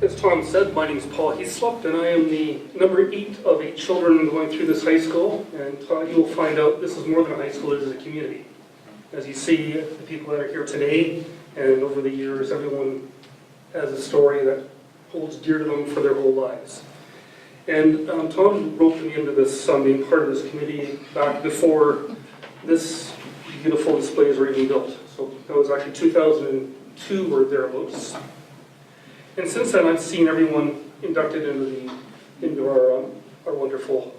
As Tom said, my name is Paul Heaslop, and I am the number 8 of 8 children going through this high school. And you will find out this is more than a high school, it is a community. As you see, the people that are here today, and over the years, everyone has a story that holds dear to them for their whole lives. And Tom roped me into this, being part of this committee back before this beautiful displays were even built. So that was actually 2002 or thereabouts. And since then, I've seen everyone inducted into our wonderful,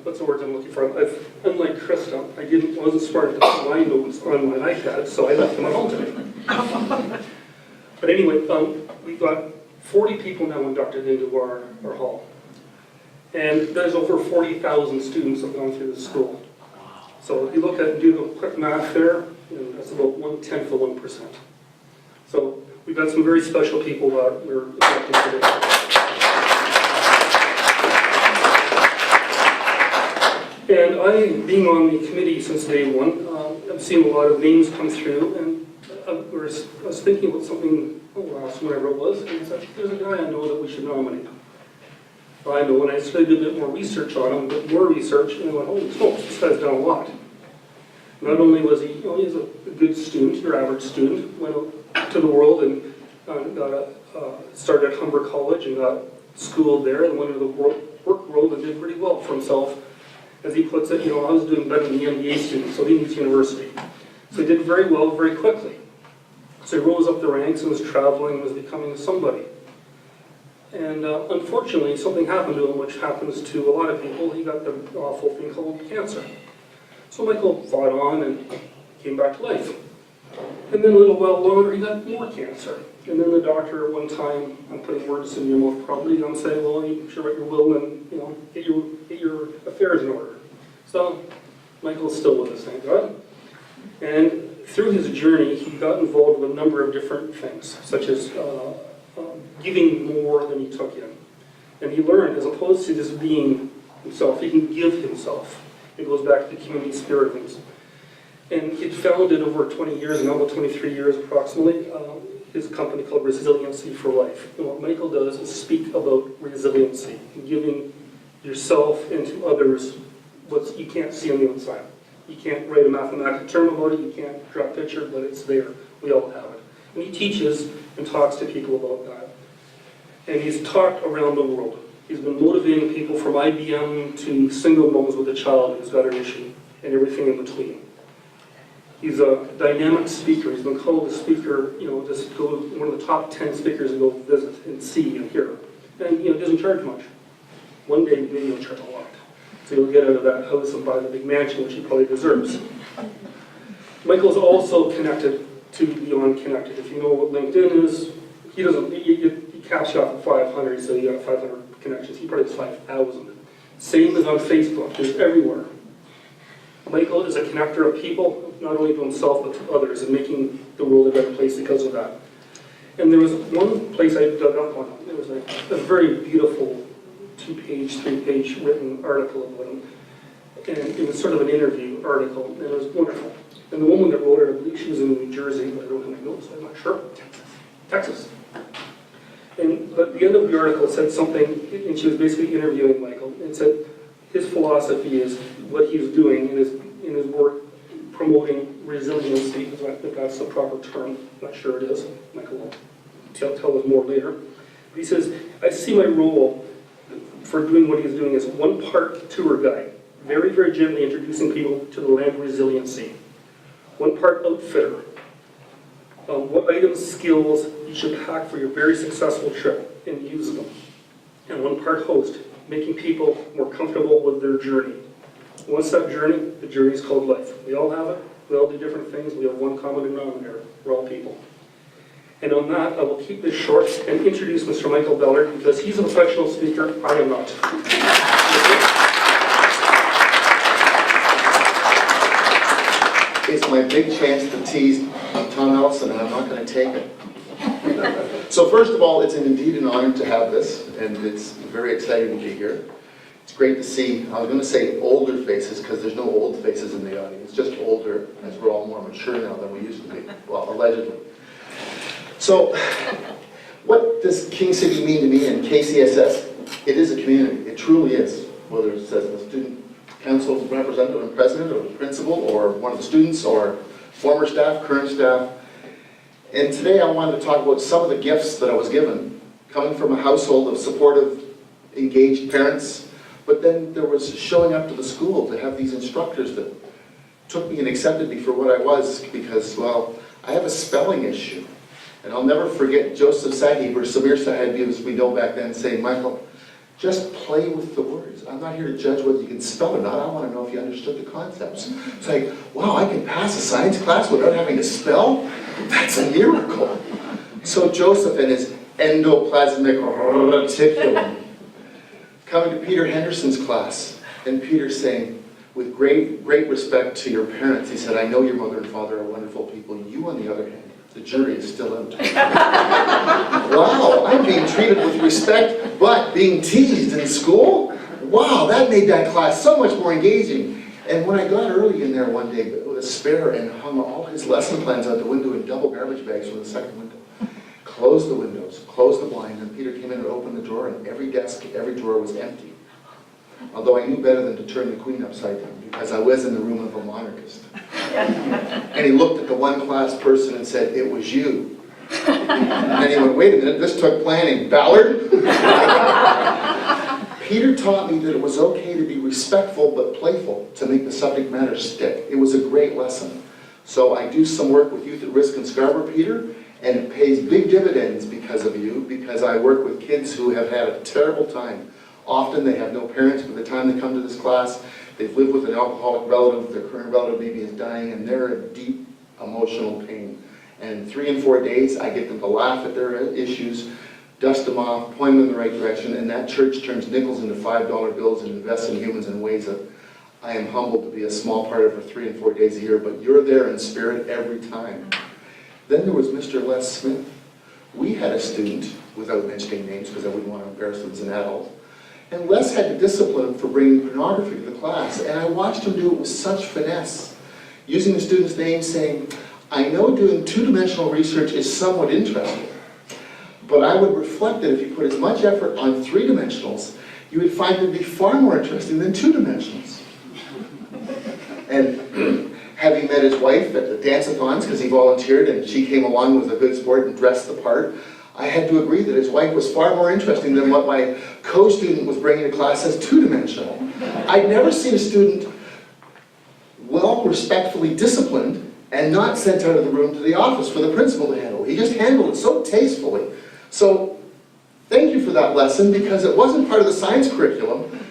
what's the word I'm looking for? Unlike Krista, I wasn't smart to put my notes on my iPad, so I left them at home today. But anyway, we've got 40 people now inducted into our hall. And there's over 40,000 students that have gone through this school. So if you look at and do the quick math there, that's about 1/10 of 1%. So we've got some very special people that we're inducting today. And I, being on the committee since day one, I've seen a lot of names come through, and I was thinking about something last whenever it was, and I said, there's a guy I know that we should nominate. I know, and I started to do a bit more research on him, a bit more research, and I went, holy smokes, this guy's done a lot. Not only was he, he's a good student, your average student, went out to the world and started at Humber College and got schooled there and went into the work world and did pretty well for himself. As he puts it, I was doing better than the MBA student, so he needs university. So he did very well very quickly. So he rose up the ranks and was traveling and was becoming somebody. And unfortunately, something happened to him, which happens to a lot of people. He got the awful thing called cancer. So Michael fought on and came back to life. And then a little while longer, he got more cancer. And then the doctor, one time, I'm putting words in your mouth probably, I'm saying, well, you should write your will and get your affairs in order. So Michael's still with us, thank God. And through his journey, he got involved with a number of different things, such as giving more than he took in. And he learned, as opposed to just being himself, he can give himself. It goes back to the community spirit of things. And he founded over 20 years, now about 23 years approximately, his company called Resiliency for Life. And what Michael does is speak about resiliency, giving yourself and to others what you can't see on the outside. You can't write a mathematical term about it, you can't draw a picture, but it's there. We all have it. And he teaches and talks to people about that. And he's talked around the world. He's been motivating people from IBM to single moms with a child who's got an issue, and everything in between. He's a dynamic speaker. He's been called a speaker, just go one of the top 10 speakers to go visit and see and hear. And he doesn't charge much. One day maybe he'll charge a lot. So he'll get out of that house and buy the big mansion, which he probably deserves. Michael's also connected to Beyond Connected. If you know what LinkedIn is, he doesn't, he caps you off at 500, so you got 500 connections. He probably has 5,000. Same as on Facebook, there's everywhere. Michael is a connector of people, not only to himself, but to others, and making the world a better place because of that. And there was one place I dug up on. There was a very beautiful 2-page, 3-page written article about him. And it was sort of an interview article, and it was wonderful. And the woman that wrote it, I believe she was in New Jersey, but I don't have my notes, so I'm not sure. Texas. But at the end of the article said something, and she was basically interviewing Michael, and said his philosophy is what he's doing in his work promoting resiliency, if that's the proper term. I'm not sure it is. Michael will tell us more later. But he says, I see my role for doing what he's doing as one part tour guide, very, very gently introducing people to the land of resiliency. One part outfitter. What items, skills you should pack for your very successful trip and use them. And one part host, making people more comfortable with their journey. What's that journey? The journey is called life. We all have it. We all do different things. We have one common denominator. We're all people. And on that, I will keep this short and introduce Mr. Michael Ballard, because he's a professional speaker. I am not. It's my big chance to tease Tom Ellison, and I'm not going to take it. So first of all, it's indeed an honor to have this, and it's very exciting to be here. It's great to see, I was going to say older faces, because there's no old faces in the audience, just older, as we're all more mature now than we used to be. Well, allegedly. So, What does King City mean to me and KCSS? It is a community, it truly is. Whether it's as a student council representative and president, or principal, or one of the students, or former staff, current staff. And today I wanted to talk about some of the gifts that I was given, coming from a household of supportive, engaged parents, but then there was showing up to the school to have these instructors that took me and accepted me for what I was, because, well, I have a spelling issue. And I'll never forget Joseph Sahib, or Samir Sahib, as we know back then, saying, Michael, just play with the words. I'm not here to judge whether you can spell or not. I want to know if you understood the concepts. It's like, wow, I can pass a science class without having to spell? That's a miracle. So Joseph and his endoplasmic reticulum, coming to Peter Henderson's class, and Peter saying, with great respect to your parents, he said, I know your mother and father are wonderful people. You, on the other hand, the jury is still out. Wow, I'm being treated with respect, but being teased in school? Wow, that made that class so much more engaging. And when I got early in there one day with a spare and hung all his lesson plans out the window in double garbage bags from the second window, closed the windows, closed the blind, and Peter came in and opened the drawer, and every desk, every drawer was empty. Although I knew better than to turn the queen upside down, because I was in the room of a monarchist. And he looked at the one class person and said, it was you. And he went, wait a minute, this took planning. Ballard? Peter taught me that it was okay to be respectful but playful to make the subject matter stick. It was a great lesson. So I do some work with Youth at Risk in Scarborough, Peter, and it pays big dividends because of you, because I work with kids who have had a terrible time. Often they have no parents by the time they come to this class. They've lived with an alcoholic relative, their current relative maybe is dying, and they're in deep emotional pain. And 3 and 4 days, I get them to laugh at their issues, dust them off, point them in the right direction, and that church turns nickels into $5 bills and invests in humans in ways that I am humbled to be a small part of for 3 and 4 days a year, but you're there in spirit every time. Then there was Mr. Les Smith. We had a student, without mentioning names because I wouldn't want to embarrass him as an adult, and Les had to discipline him for bringing pornography to the class, and I watched him do it with such finesse, using the student's name, saying, I know doing 2-dimensional research is somewhat interesting, but I would reflect that if you put as much effort on 3-dimensionals, you would find it to be far more interesting than 2-dimensionals. And having met his wife at the dance-a-thons, because he volunteered and she came along, was a good sport and dressed the part, I had to agree that his wife was far more interesting than what my co-student was bringing to class as 2-dimensional. I'd never seen a student well, respectfully disciplined and not sent out of the room to the office for the principal to handle. He just handled it so tastefully. So thank you for that lesson, because it wasn't part of the science curriculum,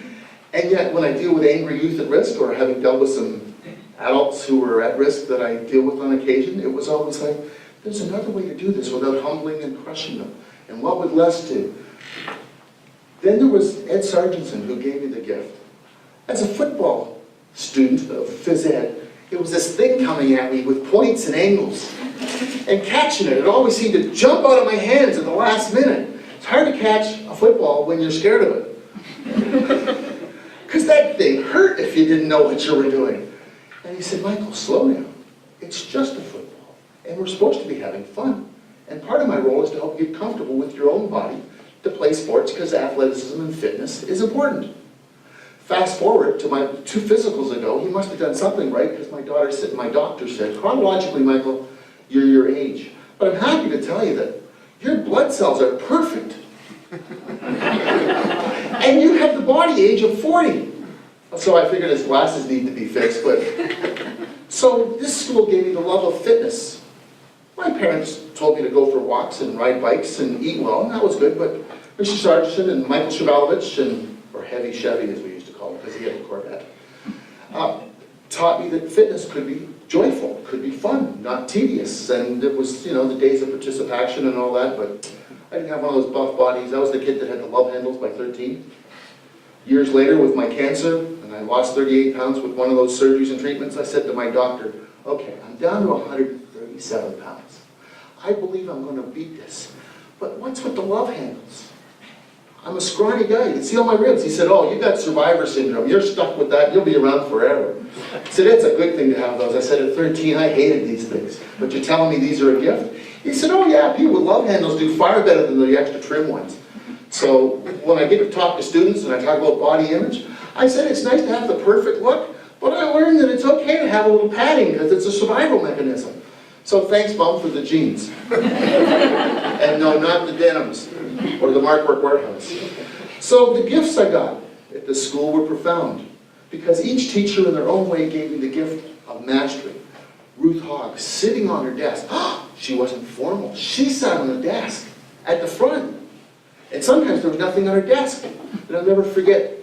and yet when I deal with angry youth at risk, or having dealt with some adults who were at risk that I deal with on occasion, it was always like, there's another way to do this without humbling and crushing them. And what would Les do? Then there was Ed Sargentson, who gave me the gift. As a football student of phys ed, it was this thing coming at me with points and angles. And catching it, it always seemed to jump out of my hands at the last minute. It's hard to catch a football when you're scared of it. Because that thing hurt if you didn't know what you were doing. And he said, Michael, slow down. It's just a football. And we're supposed to be having fun. And part of my role is to help you get comfortable with your own body to play sports, because athleticism and fitness is important. Fast forward to my 2 physicals ago, he must have done something right, because my doctor said, chronologically, Michael, you're your age. But I'm happy to tell you that your blood cells are perfect. And you have the body age of 40. So I figured his glasses need to be fixed, but... So this school gave me the love of fitness. My parents told me to go for walks and ride bikes and eat well, and that was good, but Mr. Sargentson and Michael Shavalovich, or Heavy Chevy as we used to call him, because he had a Corvette, taught me that fitness could be joyful, could be fun, not tedious, and it was, you know, the days of participation and all that, but I didn't have one of those buff bodies. I was the kid that had the love handles by 13. Years later, with my cancer, and I lost 38 pounds with one of those surgeries and treatments, I said to my doctor, okay, I'm down to 137 pounds. I believe I'm going to beat this. But what's with the love handles? I'm a scrawny guy. You can see all my ribs. He said, oh, you got survivor syndrome. You're stuck with that. You'll be around forever. I said, it's a good thing to have those. I said, at 13, I hated these things. But you're telling me these are a gift? He said, oh yeah, people with love handles do far better than the extra trim ones. So when I get to talk to students and I talk about body image, I said it's nice to have the perfect look, but I learned that it's okay to have a little padding because it's a survival mechanism. So thanks, Mom, for the jeans. And no, not the denims or the Mark Work Warehouse. So the gifts I got at the school were profound because each teacher in their own way gave me the gift of mastery. Ruth Hogg, sitting on her desk. She wasn't formal. She sat on the desk at the front. And sometimes there was nothing on her desk. And I'll never forget,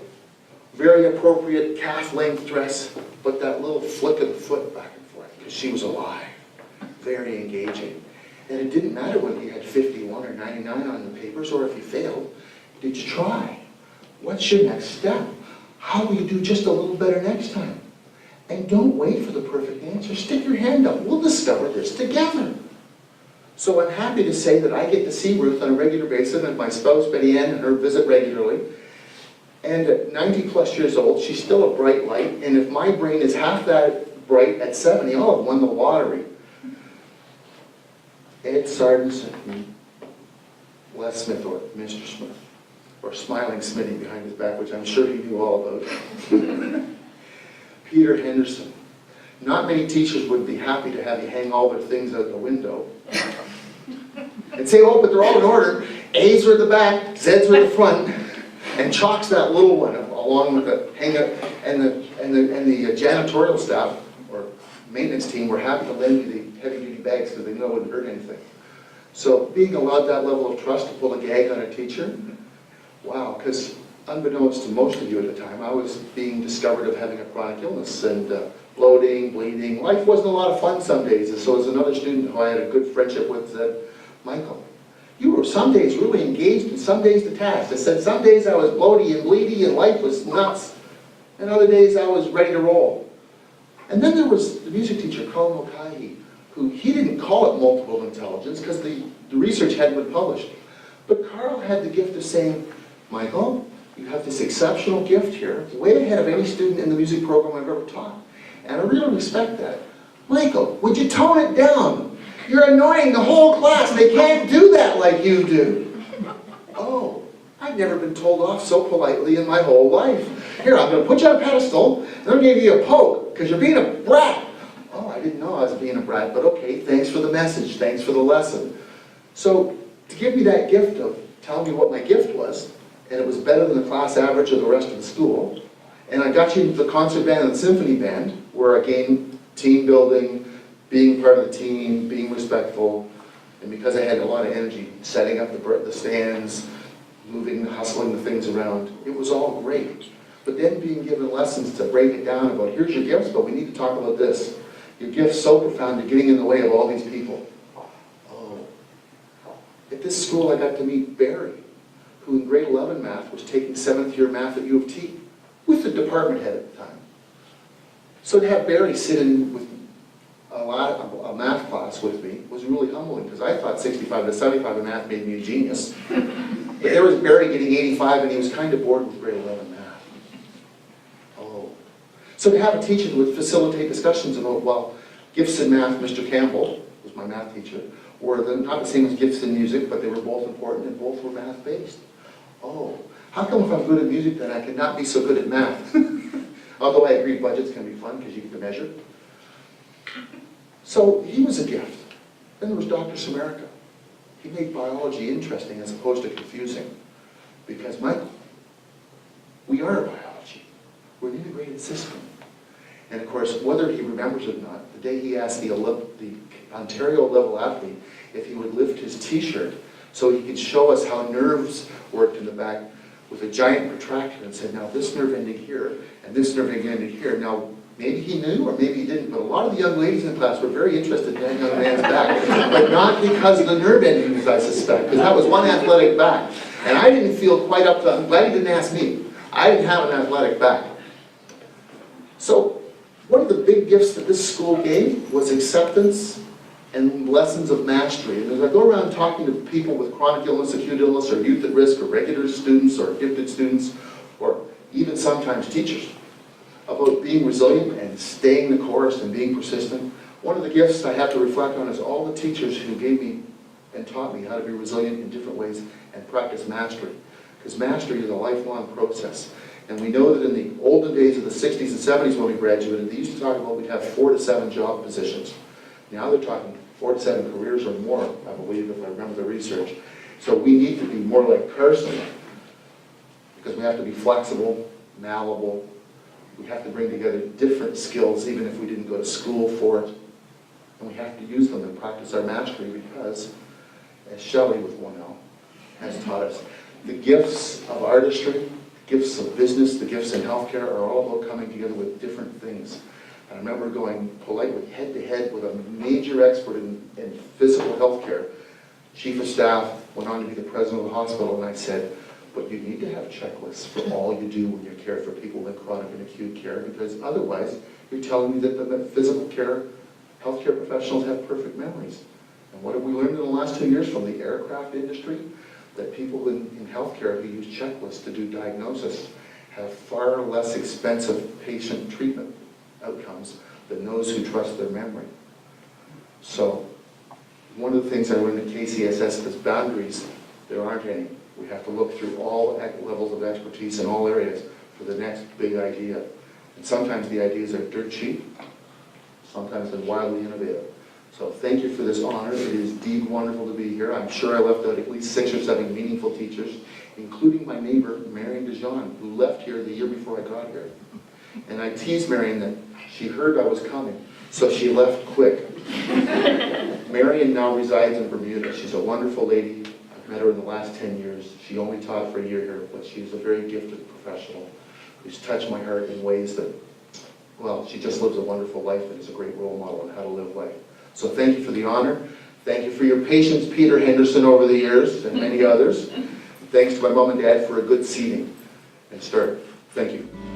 very appropriate calf-length dress, but that little flick of the foot back and forth, because she was alive. Very engaging. And it didn't matter whether you had 51 or 99 on the papers, or if you failed. Did you try? What's your next step? How will you do just a little better next time? And don't wait for the perfect answer. Stick your hand up. We'll discover this together. So I'm happy to say that I get to see Ruth on a regular basis, and my spouse, Betty Ann, and her visit regularly. And at 90 plus years old, she's still a bright light. And if my brain is half that bright at 70, I'll have won the lottery. Ed Sardenson, Les Smith, or Mr. Smith, or Smiling Smitty behind his back, which I'm sure he knew all about. Peter Henderson. Not many teachers would be happy to have you hang all their things out the window and say, oh, but they're all in order. A's are at the back, Z's are at the front, and chalk's that little one along with the hangout, and the janitorial staff or maintenance team were happy to lend you the heavy-duty bags because they know it wouldn't hurt anything. So being allowed that level of trust to pull a gag on a teacher, wow, because unbeknownst to most of you at the time, I was being discovered of having a chronic illness and bloating, bleeding. Life wasn't a lot of fun some days. And so as another student who I had a good friendship with said, Michael, you were some days really engaged and some days detached. I said some days I was bloaty and bleedy and life was nuts. And other days I was ready to roll. And then there was the music teacher, Carl Mulcahy, who he didn't call it multiple intelligence because the research hadn't been published. But Carl had the gift of saying, Michael, you have this exceptional gift here, way ahead of any student in the music program I've ever taught. And I really respect that. Michael, would you tone it down? You're annoying the whole class. They can't do that like you do. Oh, I've never been told off so politely in my whole life. Here, I'm going to put you on a pedestal, and I'm going to give you a poke, because you're being a brat. Oh, I didn't know I was being a brat, but okay, thanks for the message, thanks for the lesson. So, to give me that gift of telling me what my gift was, and it was better than the class average of the rest of the school, and I got you into the concert band and the symphony band, where again, team building, being part of the team, being respectful, and because I had a lot of energy, setting up the stands, moving, hustling the things around, it was all great. But then being given lessons to break it down about, here's your gifts, but we need to talk about this. Your gift's so profound, you're getting in the way of all these people. Oh. At this school, I got to meet Barry, who in grade 11 math was taking 7th year math at U of T, with the department head at the time. So to have Barry sit in with a math class with me was really humbling, because I thought 65 to 75 in math made me a genius. But there was Barry getting 85, and he was kind of bored with grade 11 math. Oh. So to have a teacher who would facilitate discussions about, well, gifts in math, Mr. Campbell was my math teacher, were not the same as gifts in music, but they were both important and both were math-based. Oh, how come if I'm good at music then I cannot be so good at math? Although I agree budgets can be fun because you get to measure. So he was a gift. Then there was Dr. Samarica. He made biology interesting as opposed to confusing. Because, Michael, we are biology. We're an integrated system. And of course, whether he remembers it or not, the day he asked the Ontario level athlete if he would lift his t-shirt so he could show us how nerves worked in the back with a giant protractor and said, now this nerve ending here, and this nerve ending here. Now, maybe he knew or maybe he didn't, but a lot of the young ladies in the class were very interested in that young man's back. But not because of the nerve endings, I suspect, because that was one athletic back. And I didn't feel quite up to, I'm glad he didn't ask me. I didn't have an athletic back. So, one of the big gifts that this school gave was acceptance and lessons of mastery. And as I go around talking to people with chronic illness, acute illness, or youth at risk, or regular students, or gifted students, or even sometimes teachers, about being resilient and staying the course and being persistent, one of the gifts I have to reflect on is all the teachers who gave me and taught me how to be resilient in different ways and practice mastery. Because mastery is a lifelong process. And we know that in the olden days of the 60s and 70s when we graduated, they used to talk about we'd have 4 to 7 job positions. Now they're talking 4 to 7 careers or more, I believe, if I remember the research. So we need to be more like Carson, because we have to be flexible, malleable. We have to bring together different skills, even if we didn't go to school for it. And we have to use them and practice our mastery because, as Shelley with 1L has taught us, the gifts of artistry, the gifts of business, the gifts in healthcare are all about coming together with different things. And I remember going politely head-to-head with a major expert in physical healthcare. Chief of staff went on to be the president of the hospital, and I said, but you need to have checklists for all you do when you care for people in chronic and acute care, because otherwise you're telling me that the physical care, healthcare professionals have perfect memories. And what have we learned in the last 2 years from the aircraft industry? That people in healthcare who use checklists to do diagnosis have far less expensive patient treatment outcomes than those who trust their memory. So, one of the things I learned at KCSS is boundaries, there aren't any. We have to look through all levels of expertise in all areas for the next big idea. And sometimes the ideas are dirt cheap, sometimes they're wildly innovative. So thank you for this honor. It is indeed wonderful to be here. I'm sure I left out at least 6 or 7 meaningful teachers, including my neighbor, Marion DeJean, who left here the year before I got here. And I teased Marion that she heard I was coming, so she left quick. Marion now resides in Bermuda. She's a wonderful lady. I've met her in the last 10 years. She only taught for a year here, but she's a very gifted professional who's touched my heart in ways that, well, she just lives a wonderful life and is a great role model on how to live life. So thank you for the honor. Thank you for your patience, Peter Henderson, over the years, and many others. Thanks to my mom and dad for a good seating and start. Thank you.